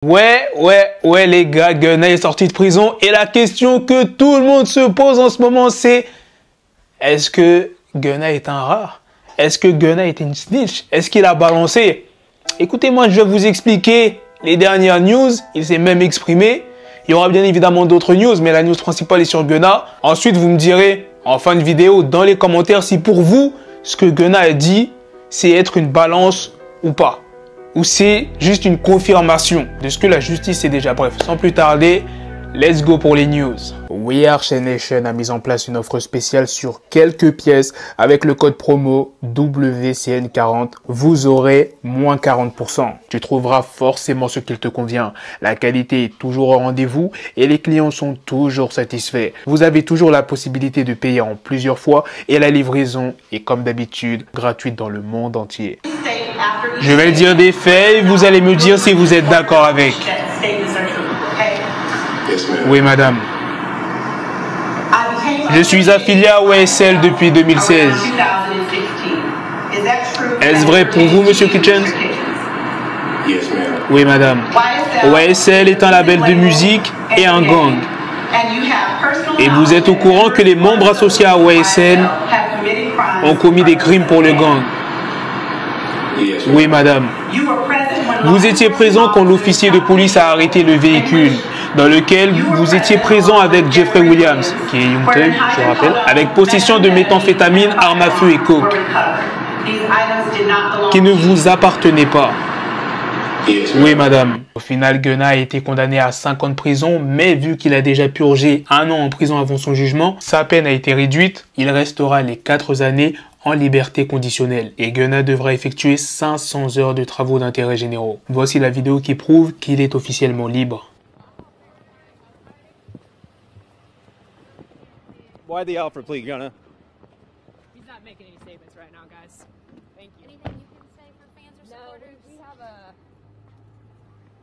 Ouais les gars, Gunna est sorti de prison et la question que tout le monde se pose en ce moment c'est: est-ce que Gunna est un rat? Est-ce que Gunna est une snitch? Est-ce qu'il a balancé? Écoutez-moi, je vais vous expliquer les dernières news. Il s'est même exprimé. Il y aura bien évidemment d'autres news, mais la news principale est sur Gunna. Ensuite, vous me direz en fin de vidéo dans les commentaires si pour vous, ce que Gunna a dit, c'est être une balance ou pas. Ou c'est juste une confirmation de ce que la justice est déjà. Bref, sans plus tarder, let's go pour les news. We Are Chain Nation a mis en place une offre spéciale sur quelques pièces avec le code promo WCN40. Vous aurez moins 40%. Tu trouveras forcément ce qu'il te convient. La qualité est toujours au rendez-vous et les clients sont toujours satisfaits. Vous avez toujours la possibilité de payer en plusieurs fois et la livraison est comme d'habitude gratuite dans le monde entier. Je vais dire des faits et vous allez me dire si vous êtes d'accord avec. Oui, madame. Je suis affilié à OSL depuis 2016. Est-ce vrai pour vous, monsieur Kitchens? Oui, madame. OSL est un label de musique et un gang. Et vous êtes au courant que les membres associés à OSL ont commis des crimes pour le gang? Oui, madame. Vous étiez présent quand l'officier de police a arrêté le véhicule dans lequel vous étiez présent avec Jeffrey Williams, qui est Young Thug, je rappelle, avec possession de méthamphétamine, armes à feu et coke, qui ne vous appartenait pas. Oui, madame. Au final, Gunna a été condamné à 5 ans de prison, mais vu qu'il a déjà purgé 1 an en prison avant son jugement, sa peine a été réduite. Il restera les 4 années en liberté conditionnelle et Gunna devra effectuer 500 heures de travaux d'intérêt généraux. Voici la vidéo qui prouve qu'il est officiellement libre. Why the offer plea, Gunna? He's not making any statements right now, guys. Thank you. Anything you can say for fans or supporters? We have a...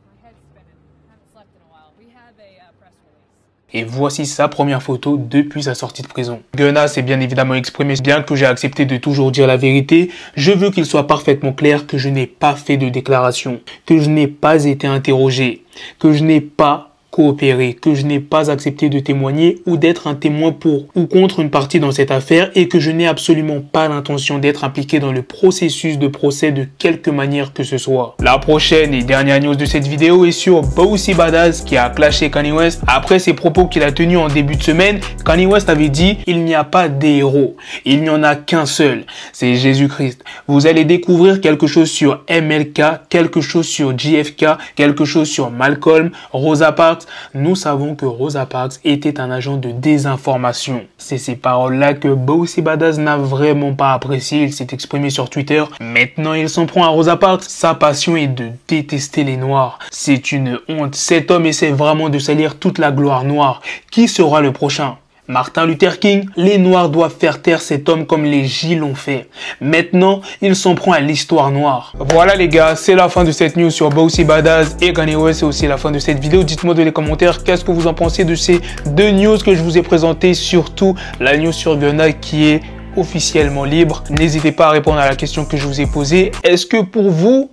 My head's spinning. I haven't slept in a while. We have a press release. Et voici sa première photo depuis sa sortie de prison. Gunna s'est bien évidemment exprimé. Bien que j'ai accepté de toujours dire la vérité, je veux qu'il soit parfaitement clair que je n'ai pas fait de déclaration, que je n'ai pas été interrogé, que je n'ai pas coopérer, que je n'ai pas accepté de témoigner ou d'être un témoin pour ou contre une partie dans cette affaire et que je n'ai absolument pas l'intention d'être impliqué dans le processus de procès de quelque manière que ce soit. La prochaine et dernière news de cette vidéo est sur Boosie Badazz qui a clashé Kanye West. Après ses propos qu'il a tenus en début de semaine, Kanye West avait dit: il n'y a pas des héros, il n'y en a qu'un seul, c'est Jésus-Christ. Vous allez découvrir quelque chose sur MLK, quelque chose sur JFK, quelque chose sur Malcolm, Rosa Parks. Nous savons que Rosa Parks était un agent de désinformation. C'est ces paroles-là que Boosie Badazz n'a vraiment pas apprécié. Il s'est exprimé sur Twitter. Maintenant, il s'en prend à Rosa Parks. Sa passion est de détester les Noirs. C'est une honte. Cet homme essaie vraiment de salir toute la gloire noire. Qui sera le prochain? Martin Luther King? Les Noirs doivent faire taire cet homme comme les Gilets l'ont fait. Maintenant, il s'en prend à l'histoire noire. Voilà les gars, c'est la fin de cette news sur Boosie Badazz et Kanye West. C'est aussi la fin de cette vidéo. Dites-moi dans les commentaires qu'est-ce que vous en pensez de ces 2 news que je vous ai présentées. Surtout la news sur Gunna qui est officiellement libre. N'hésitez pas à répondre à la question que je vous ai posée. Est-ce que pour vous,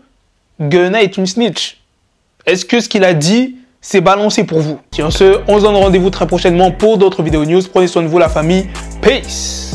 Gunna est une snitch? Est-ce que ce qu'il a dit, c'est balancé pour vous? Sur ce, on se donne rendez-vous très prochainement pour d'autres vidéos news. Prenez soin de vous la famille. Peace!